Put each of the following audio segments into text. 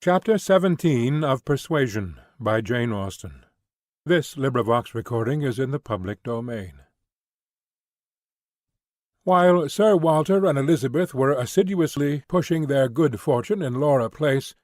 Chapter 17 of Persuasion, by Jane Austen. Recording is in the public domain. While Sir Walter and Elizabeth were assiduously pushing their good fortune in Laura Place,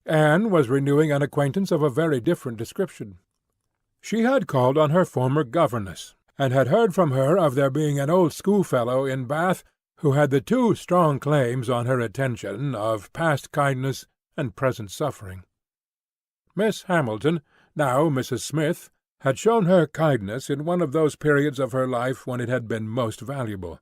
Anne was renewing an acquaintance of a very different description. She had called on her former governess, and had heard from her of there being an old schoolfellow in Bath who had the two strong claims on her attention of past kindness and present suffering. Miss Hamilton, now Mrs. Smith, had shown her kindness in one of those periods of her life when it had been most valuable.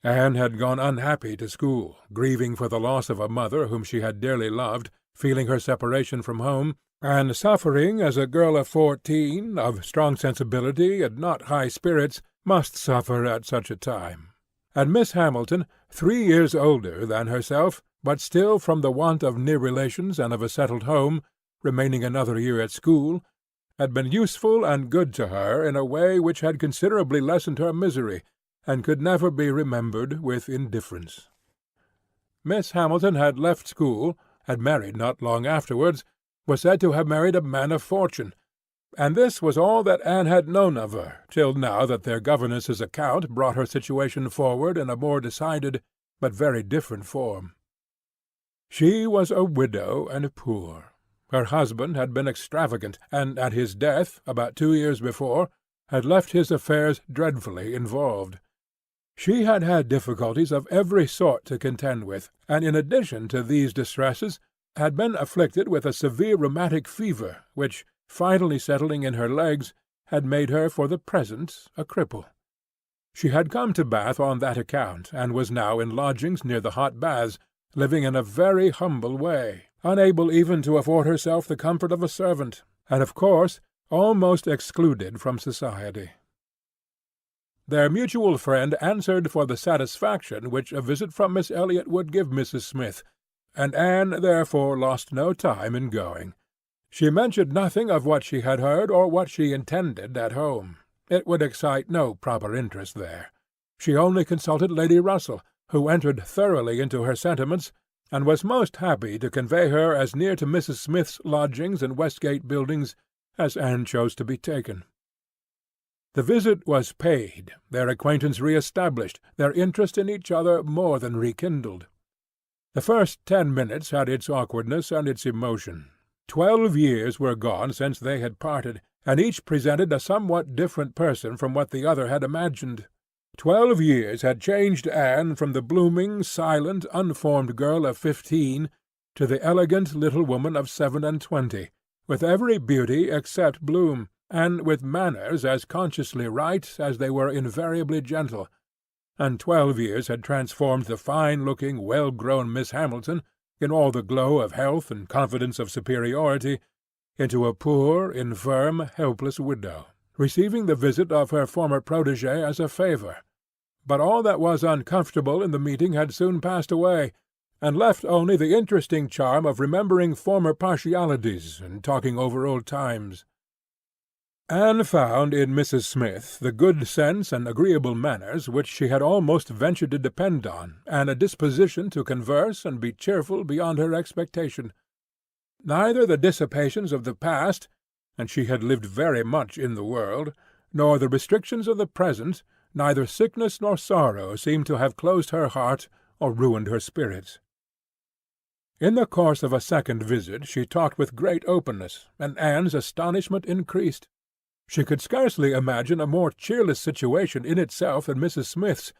Anne had gone unhappy to school, grieving for the loss of a mother whom she had dearly loved, feeling her separation from home, and suffering as a girl of 14, of strong sensibility and not high spirits, must suffer at such a time. And Miss Hamilton, 3 years older than herself, but still from the want of near relations and of a settled home, remaining another year at school, had been useful and good to her in a way which had considerably lessened her misery, and could never be remembered with indifference. Miss Hamilton had left school, had married not long afterwards, was said to have married a man of fortune, and this was all that Anne had known of her, till now that their governess's account brought her situation forward in a more decided but very different form. She was a widow and poor. Her husband had been extravagant, and at his death, about 2 years before, had left his affairs dreadfully involved. She had had difficulties of every sort to contend with, and in addition to these distresses, had been afflicted with a severe rheumatic fever, which, finally settling in her legs, had made her for the present a cripple. She had come to Bath on that account, and was now in lodgings near the hot baths, living in a very humble way, unable even to afford herself the comfort of a servant, and of course almost excluded from society. Their mutual friend answered for the satisfaction which a visit from Miss Elliot would give Mrs. Smith, and Anne therefore lost no time in going. She mentioned nothing of what she had heard or what she intended at home. It would excite no proper interest there. She only consulted Lady Russell, who entered thoroughly into her sentiments, and was most happy to convey her as near to Mrs. Smith's lodgings in Westgate Buildings as Anne chose to be taken. The visit was paid, their acquaintance re-established, their interest in each other more than rekindled. The first 10 minutes had its awkwardness and its emotion. 12 years were gone since they had parted, and each presented a somewhat different person from what the other had imagined. 12 years had changed Anne from the blooming, silent, unformed girl of 15 to the elegant little woman of 27, with every beauty except bloom, and with manners as consciously right as they were invariably gentle. And 12 years had transformed the fine-looking, well-grown Miss Hamilton, in all the glow of health and confidence of superiority, into a poor, infirm, helpless widow, receiving the visit of her former protégé as a favour. But all that was uncomfortable in the meeting had soon passed away, and left only the interesting charm of remembering former partialities and talking over old times. Anne found in Mrs. Smith the good sense and agreeable manners which she had almost ventured to depend on, and a disposition to converse and be cheerful beyond her expectation. Neither the dissipations of the past, and she had lived very much in the world, nor the restrictions of the present, neither sickness nor sorrow seemed to have closed her heart or ruined her spirits. In the course of a second visit she talked with great openness, and Anne's astonishment increased. She could scarcely imagine a more cheerless situation in itself than Mrs. Smith's.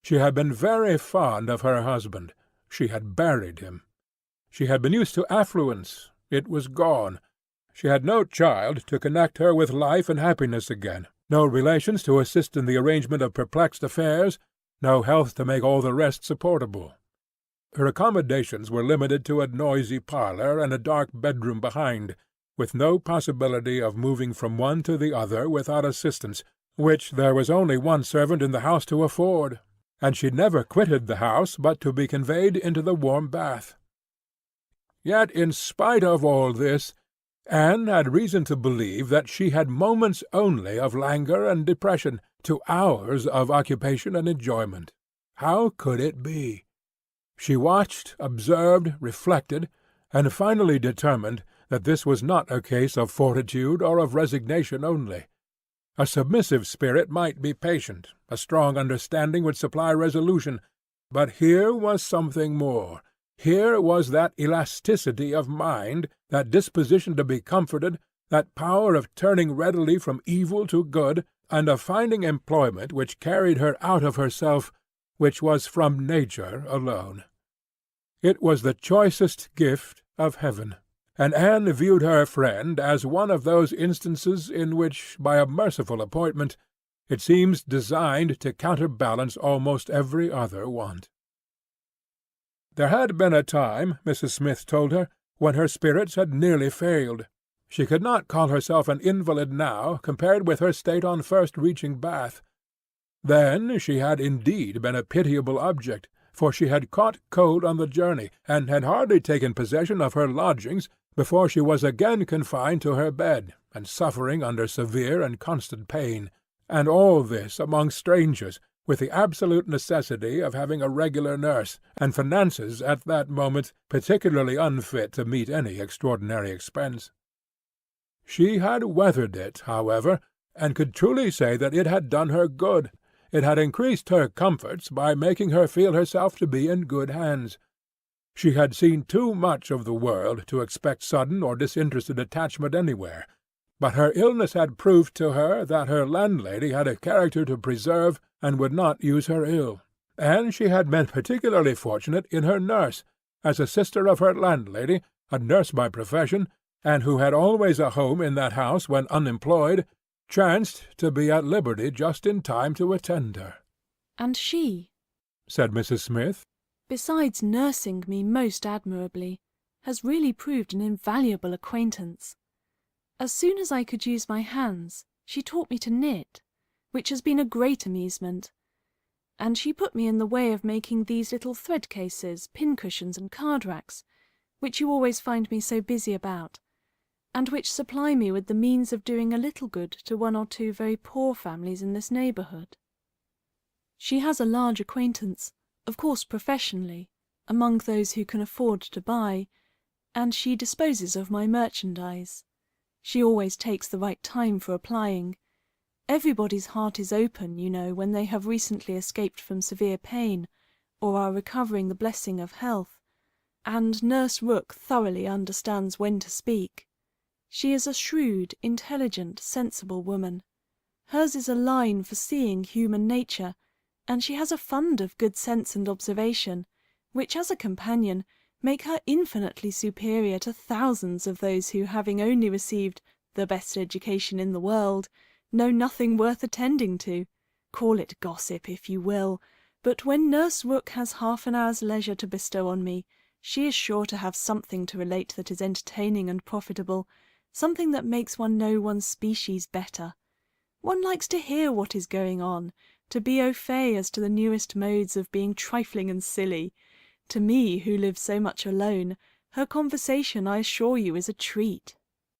She had been very fond of her husband. She had buried him. She had been used to affluence. It was gone. She had no child to connect her with life and happiness again, no relations to assist in the arrangement of perplexed affairs, no health to make all the rest supportable. Her accommodations were limited to a noisy parlour and a dark bedroom behind, with no possibility of moving from one to the other without assistance, which there was only one servant in the house to afford, and she never quitted the house but to be conveyed into the warm bath. Yet, in spite of all this, Anne had reason to believe that she had moments only of languor and depression, to hours of occupation and enjoyment. How could it be? She watched, observed, reflected, and finally determined that this was not a case of fortitude or of resignation only. A submissive spirit might be patient, a strong understanding would supply resolution, but here was something more. Here was that elasticity of mind, that disposition to be comforted, that power of turning readily from evil to good, and of finding employment which carried her out of herself, which was from nature alone. It was the choicest gift of heaven, and Anne viewed her friend as one of those instances in which, by a merciful appointment, it seems designed to counterbalance almost every other want. There had been a time, Mrs. Smith told her, when her spirits had nearly failed. She could not call herself an invalid now compared with her state on first reaching Bath. Then she had indeed been a pitiable object, for she had caught cold on the journey, and had hardly taken possession of her lodgings before she was again confined to her bed, and suffering under severe and constant pain, and all this among strangers, with the absolute necessity of having a regular nurse, and finances at that moment particularly unfit to meet any extraordinary expense. She had weathered it, however, and could truly say that it had done her good. It had increased her comforts by making her feel herself to be in good hands. She had seen too much of the world to expect sudden or disinterested attachment anywhere, but her illness had proved to her that her landlady had a character to preserve and would not use her ill, and she had been particularly fortunate in her nurse, as a sister of her landlady, a nurse by profession, and who had always a home in that house when unemployed, chanced to be at liberty just in time to attend her. "And she," said Mrs. Smith, "besides nursing me most admirably, has really proved an invaluable acquaintance. As soon as I could use my hands, she taught me to knit, which has been a great amusement, and she put me in the way of making these little thread cases, pincushions, and card racks, which you always find me so busy about, and which supply me with the means of doing a little good to one or two very poor families in this neighbourhood. She has a large acquaintance, of course professionally, among those who can afford to buy, and she disposes of my merchandise. She always takes the right time for applying. Everybody's heart is open, you know, when they have recently escaped from severe pain, or are recovering the blessing of health, and Nurse Rooke thoroughly understands when to speak. She is a shrewd, intelligent, sensible woman. Hers is a line for seeing human nature, and she has a fund of good sense and observation, which as a companion make her infinitely superior to thousands of those who, having only received the best education in the world, know nothing worth attending to. Call it gossip if you will, but when Nurse Rooke has half an hour's leisure to bestow on me, she is sure to have something to relate that is entertaining and profitable, something that makes one know one's species better. One likes to hear what is going on, to be au fait as to the newest modes of being trifling and silly. To me, who live so much alone, her conversation, I assure you, is a treat."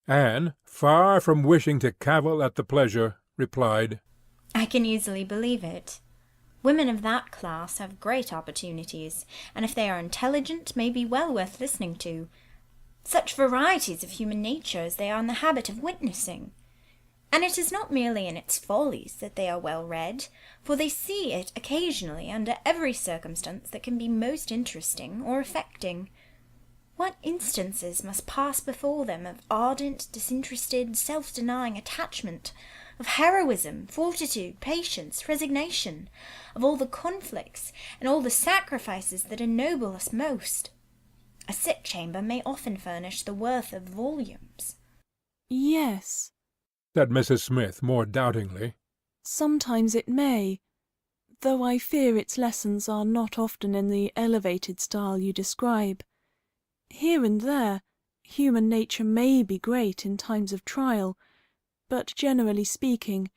Anne, far from wishing to cavil at the pleasure, replied, "I can easily believe it. Women of that class have great opportunities, and if they are intelligent, may be well worth listening to. Such varieties of human nature as they are in the habit of witnessing. And it is not merely in its follies that they are well read, for they see it occasionally under every circumstance that can be most interesting or affecting. What instances must pass before them of ardent, disinterested, self-denying attachment, of heroism, fortitude, patience, resignation, of all the conflicts and all the sacrifices that ennoble us most. A sick chamber may often furnish the worth of volumes." "Yes," said Mrs. Smith more doubtingly. "sometimes it may, though I fear its lessons are not often in the elevated style you describe. Here and there, human nature may be great in times of trial, but generally speaking,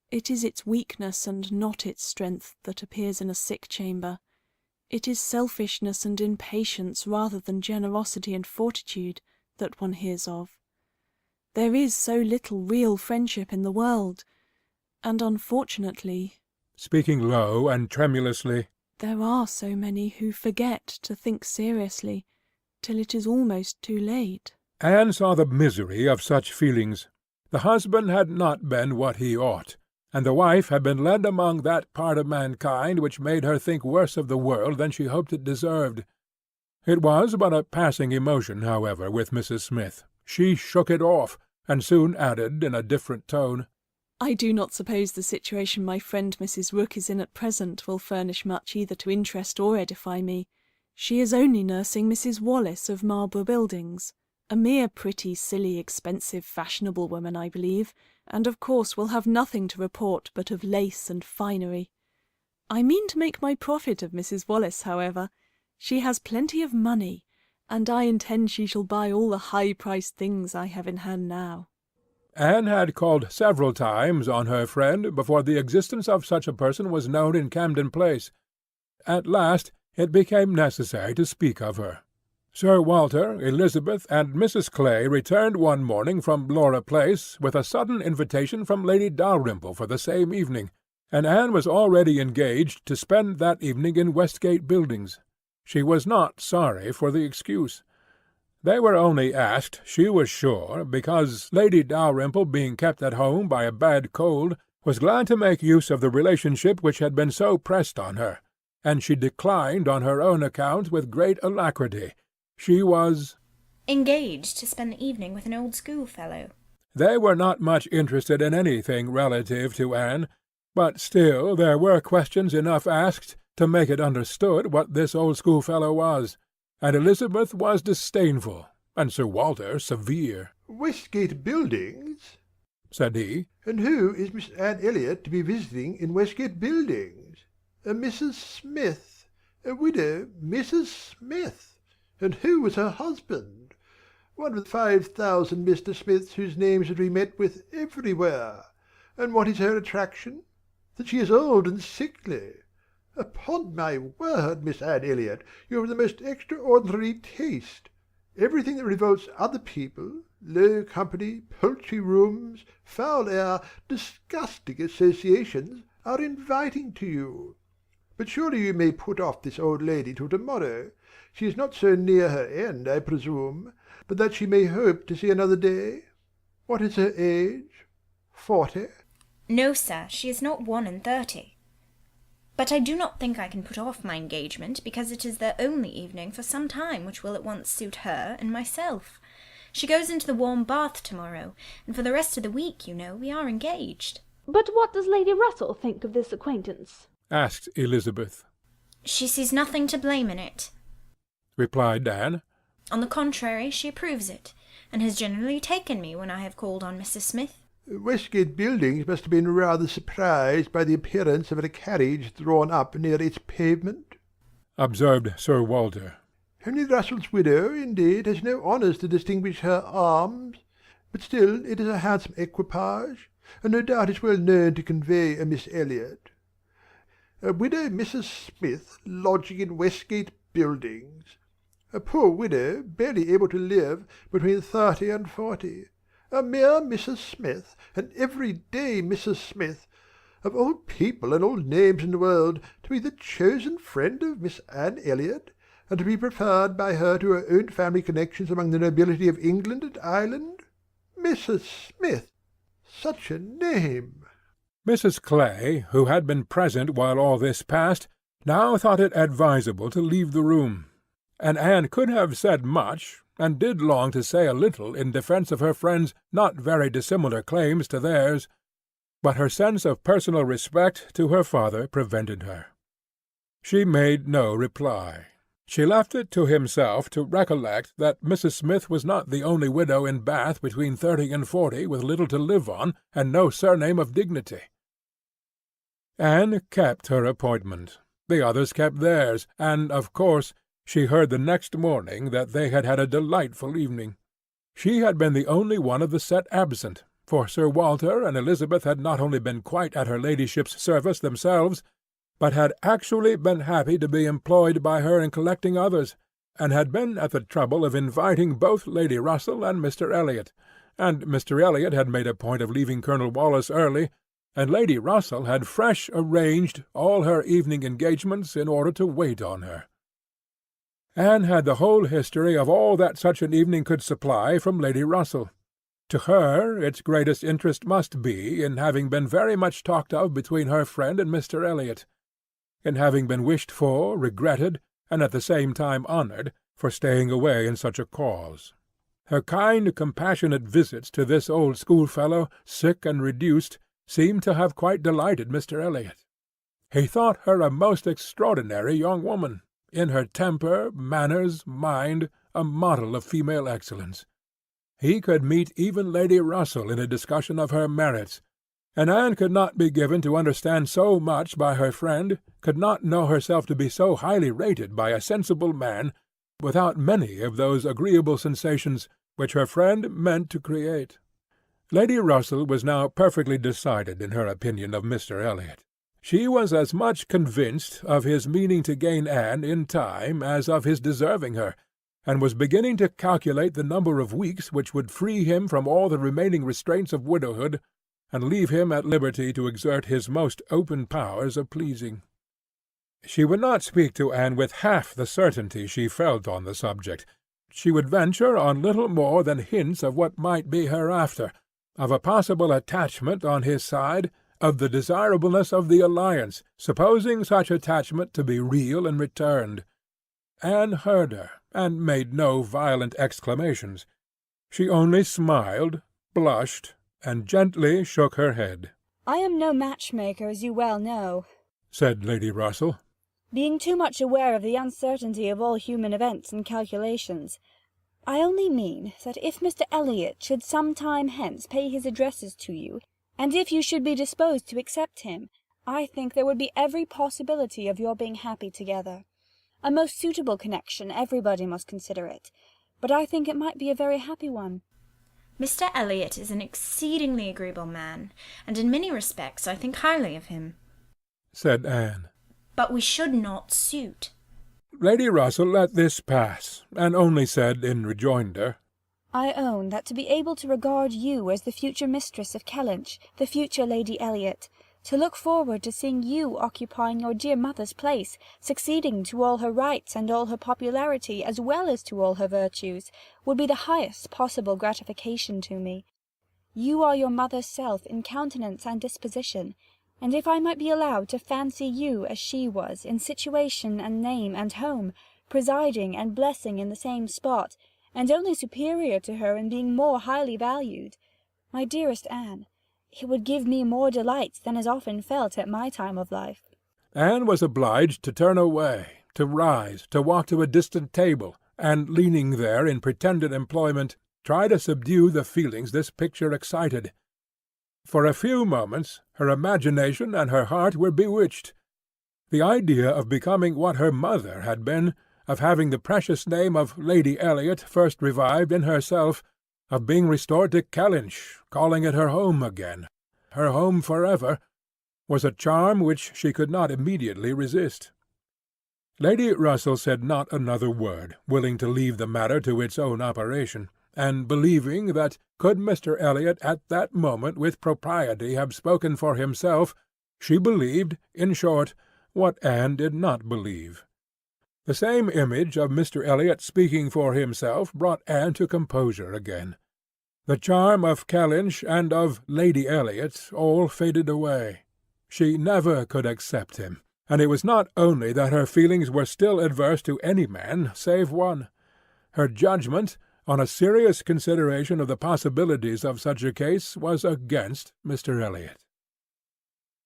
it is its weakness and not its strength that appears in a sick chamber. It is selfishness and impatience rather than generosity and fortitude that one hears of. There is so little real friendship in the world, and unfortunately," speaking low and tremulously, "there are so many who forget to think seriously, till it is almost too late." Anne saw the misery of such feelings. The husband had not been what he ought, and the wife had been led among that part of mankind which made her think worse of the world than she hoped it deserved. It was but a passing emotion, however, with Mrs. Smith. She shook it off, and soon added, in a different tone, "I do not suppose the situation my friend Mrs. Rook is in at present will furnish much either to interest or edify me. She is only nursing Mrs. Wallace of Marlborough Buildings, a mere pretty, silly, expensive, fashionable woman, I believe, and of course will have nothing to report but of lace and finery. I mean to make my profit of Mrs. Wallace, however. She has plenty of money, and I intend she shall buy all the high-priced things I have in hand now." Anne had called several times on her friend before the existence of such a person was known in Camden Place. At last it became necessary to speak of her. Sir Walter, Elizabeth, and Mrs. Clay returned one morning from Laura Place with a sudden invitation from Lady Dalrymple for the same evening, and Anne was already engaged to spend that evening in Westgate Buildings. She was not sorry for the excuse. They were only asked, she was sure, because Lady Dalrymple, being kept at home by a bad cold, was glad to make use of the relationship which had been so pressed on her, and she declined on her own account with great alacrity. She was engaged to spend the evening with an old schoolfellow. They were not much interested in anything relative to Anne, but still there were questions enough asked to make it understood what this old schoolfellow was, and Elizabeth was disdainful, and Sir Walter severe. "Westgate Buildings?" said he. "And who is Miss Anne Elliot to be visiting in Westgate Buildings? A Mrs. Smith, a widow Mrs. Smith. And who was her husband? One of the 5,000 Mr. Smiths whose names are to be met with everywhere. And what is her attraction? That she is old and sickly. Upon my word, Miss Anne Elliot, you have the most extraordinary taste. Everything that revolts other people, low company, poultry rooms, foul air, disgusting associations, are inviting to you. But surely you may put off this old lady till to-morrow. She is not so near her end, I presume, but that she may hope to see another day. What is her age? 40? No, sir, she is not 31. But I do not think I can put off my engagement, because it is the only evening for some time which will at once suit her and myself. She goes into the warm bath to-morrow, and for the rest of the week, you know, we are engaged." "But what does Lady Russell think of this acquaintance?" asked Elizabeth. "She sees nothing to blame in it," replied Anne. "On the contrary, she approves it, and has generally taken me when I have called on Mrs. Smith." Westgate Buildings must have been rather surprised by the appearance of a carriage drawn up near its pavement," observed Sir Walter. "Henry Russell's widow, indeed, has no honours to distinguish her arms, but still it is a handsome equipage, and no doubt is well known to convey a Miss Elliot. A widow Mrs. Smith lodging in Westgate Buildings. A poor widow barely able to live between 30 and 40. A mere Mrs. Smith, an everyday Mrs. Smith, of all people and all names in the world, to be the chosen friend of Miss Anne Elliot, and to be preferred by her to her own family connections among the nobility of England and Ireland. Mrs. Smith! Such a name!" Mrs. Clay, who had been present while all this passed, now thought it advisable to leave the room, and Anne could have said much, and did long to say a little in defence of her friend's not very dissimilar claims to theirs, but her sense of personal respect to her father prevented her. She made no reply. She left it to himself to recollect that Mrs. Smith was not the only widow in Bath between 30 and 40 with little to live on, and no surname of dignity. Anne kept her appointment. The others kept theirs, and, of course, she heard the next morning that they had had a delightful evening. She had been the only one of the set absent, for Sir Walter and Elizabeth had not only been quite at her ladyship's service themselves, but had actually been happy to be employed by her in collecting others, and had been at the trouble of inviting both Lady Russell and Mr. Elliot, and Mr. Elliot had made a point of leaving Colonel Wallis early, and Lady Russell had fresh arranged all her evening engagements in order to wait on her. Anne had the whole history of all that such an evening could supply from Lady Russell. To her its greatest interest must be in having been very much talked of between her friend and Mr. Elliot, in having been wished for, regretted, and at the same time honoured, for staying away in such a cause. Her kind, compassionate visits to this old schoolfellow, sick and reduced, seemed to have quite delighted Mr. Elliot. He thought her a most extraordinary young woman, in her temper, manners, mind, a model of female excellence. He could meet even Lady Russell in a discussion of her merits, and Anne could not be given to understand so much by her friend, could not know herself to be so highly rated by a sensible man, without many of those agreeable sensations which her friend meant to create. Lady Russell was now perfectly decided in her opinion of Mr. Elliot. She was as much convinced of his meaning to gain Anne in time as of his deserving her, and was beginning to calculate the number of weeks which would free him from all the remaining restraints of widowhood, and leave him at liberty to exert his most open powers of pleasing. She would not speak to Anne with half the certainty she felt on the subject. She would venture on little more than hints of what might be hereafter, of a possible attachment on his side, of the desirableness of the alliance, supposing such attachment to be real and returned. Anne heard her, and made no violent exclamations. She only smiled, blushed, and gently shook her head. "I am no matchmaker, as you well know," said Lady Russell, "being too much aware of the uncertainty of all human events and calculations. I only mean that if Mr. Elliot should some time hence pay his addresses to you, and if you should be disposed to accept him, I think there would be every possibility of your being happy together. A most suitable connection, everybody must consider it, but I think it might be a very happy one." Mr. Elliot is an exceedingly agreeable man, and in many respects I think highly of him. said Anne. But we should not suit. Lady Russell let this pass, and only said in rejoinder, "I own that to be able to regard you as the future mistress of Kellynch, the future Lady Elliot, to look forward to seeing you occupying your dear mother's place, succeeding to all her rights and all her popularity as well as to all her virtues, would be the highest possible gratification to me. You are your mother's self in countenance and disposition, and if I might be allowed to fancy you as she was in situation and name and home, presiding and blessing in the same spot, and only superior to her in being more highly valued, my dearest Anne, it would give me more delight than is often felt at my time of life." Anne was obliged to turn away, to rise, to walk to a distant table, and, leaning there in pretended employment, try to subdue the feelings this picture excited. For a few moments her imagination and her heart were bewitched. The idea of becoming what her mother had been, of having the precious name of Lady Elliot first revived in herself, of being restored to Kellynch, calling it her home again, her home forever, was a charm which she could not immediately resist. Lady Russell said not another word, willing to leave the matter to its own operation, and believing that, could Mr. Elliot at that moment with propriety have spoken for himself, she believed, in short, what Anne did not believe. The same image of Mr. Elliot speaking for himself brought Anne to composure again. The charm of Kellynch and of Lady Elliot all faded away. She never could accept him, and it was not only that her feelings were still adverse to any man save one. Her judgment, on a serious consideration of the possibilities of such a case, was against Mr. Elliot.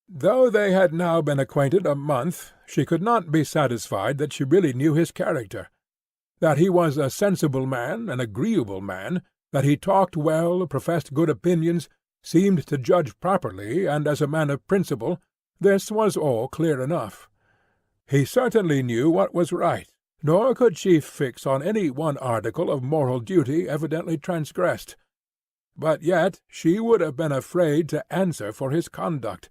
Though they had now been acquainted a month, she could not be satisfied that she really knew his character. That he was a sensible man, an agreeable man, that he talked well, professed good opinions, seemed to judge properly and as a man of principle, this was all clear enough. He certainly knew what was right, nor could she fix on any one article of moral duty evidently transgressed. But yet she would have been afraid to answer for his conduct.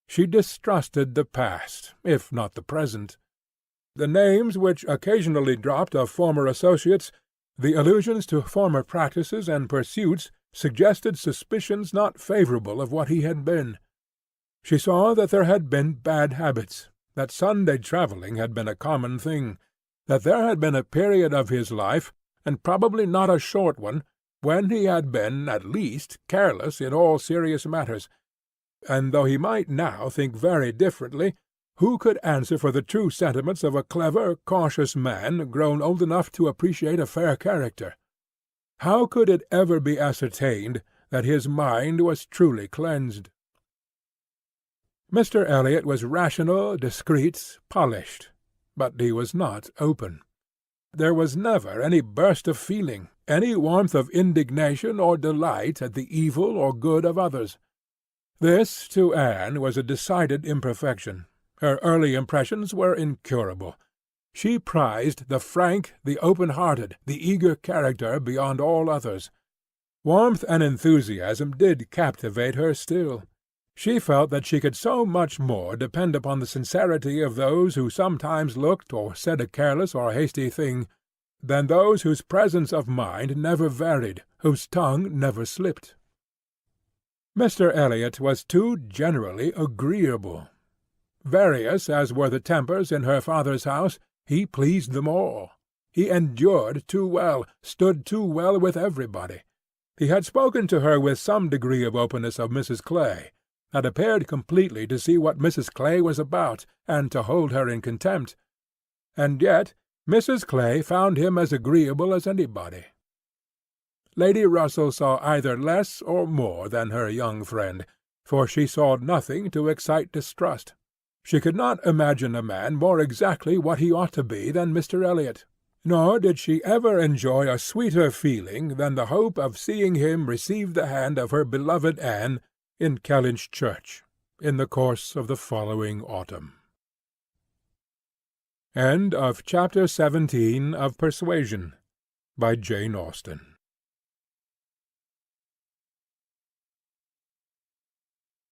She distrusted the past, if not the present. The names which occasionally dropped of former associates, the allusions to former practices and pursuits, suggested suspicions not favourable of what he had been. She saw that there had been bad habits, that Sunday travelling had been a common thing, that there had been a period of his life, and probably not a short one, when he had been, at least, careless in all serious matters, and though he might now think very differently, who could answer for the true sentiments of a clever, cautious man grown old enough to appreciate a fair character? How could it ever be ascertained that his mind was truly cleansed? Mr. Elliot was rational, discreet, polished, but he was not open. There was never any burst of feeling, any warmth of indignation or delight at the evil or good of others. This, to Anne, was a decided imperfection. Her early impressions were incurable. She prized the frank, the open-hearted, the eager character beyond all others. Warmth and enthusiasm did captivate her still. She felt that she could so much more depend upon the sincerity of those who sometimes looked or said a careless or hasty thing, than those whose presence of mind never varied, whose tongue never slipped. Mr. Elliot was too generally agreeable. Various as were the tempers in her father's house, he pleased them all. He endured too well, stood too well with everybody. He had spoken to her with some degree of openness of Mrs. Clay, had appeared completely to see what Mrs. Clay was about, and to hold her in contempt. And yet Mrs. Clay found him as agreeable as anybody. Lady Russell saw either less or more than her young friend, for she saw nothing to excite distrust. She could not imagine a man more exactly what he ought to be than Mr. Elliot, nor did she ever enjoy a sweeter feeling than the hope of seeing him receive the hand of her beloved Anne in Kellynch Church, in the course of the following autumn. End of Chapter 17 of Persuasion, by Jane Austen.